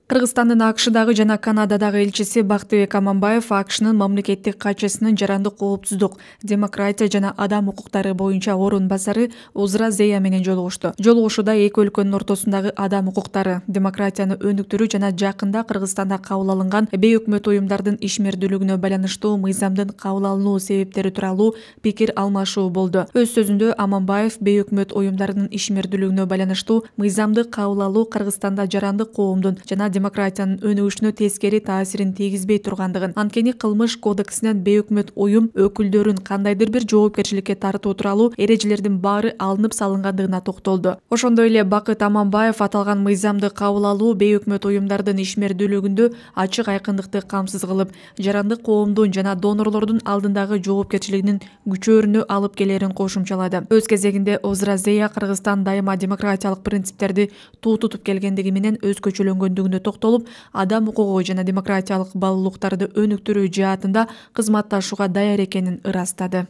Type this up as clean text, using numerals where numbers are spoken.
Кыргызстандын АКШдагы жана Канададагы элчиси Бактыбек Аманбаев АКШнын мамлекеттик катчысынын жарандык коопсуздук, демократия жана адам укуктары боюнча орун басары Озра Зея менен жолугушту. Жолугушууда эки өлкөнүн ортосундагы адам укуктары, демократияны өнүктүрүү жана жакында Кыргызстанда кабыл алынган бейөкмөт уюмдардын ишмердүүлүгүнө байланыштуу мыйзамдын кабыл алынуу себептери тууралуу пикир алмашуу болду. Өз сөзүндө Аманбаев бейөкмөт уюмдардын ишмердүүлүгүнө байланыштуу мыйзамды кабыл алуу Кыргызстанда жарандык коомдун жана демократиянын өнүгүшүнө тескери таасирин тийгизбей тургандыгын, анткени кылмыш кодексинен бейөкмөт уюм өкүлдөрүн кандайдыр бир жоопкерчиликке тартуу тууралуу эрежелердин баары алынып салынгандыгына токтолду. Ошондой эле Бакыт Аманбаев аталган мыйзамды кабыл алуу бейөкмөт уюмдардын ишмердүүлүгүндө ачык айкындыкты камсыз кылып, жарандык коомдун жана донорлордун алдындагы жоопкерчилигинин күчөөрүнө алып келерин кошумчалады. Өз кезегинде Озра Зея Кыргызстан дайыма демократиялык принциптерди туу тутуп келгендиги менен өзгөчөлөнгөндүгүнө токтолуп, адам укугу жана демократиялык баалуулуктарды өнүктүрүү жаатында кызматташууга даяр экенин ырастады.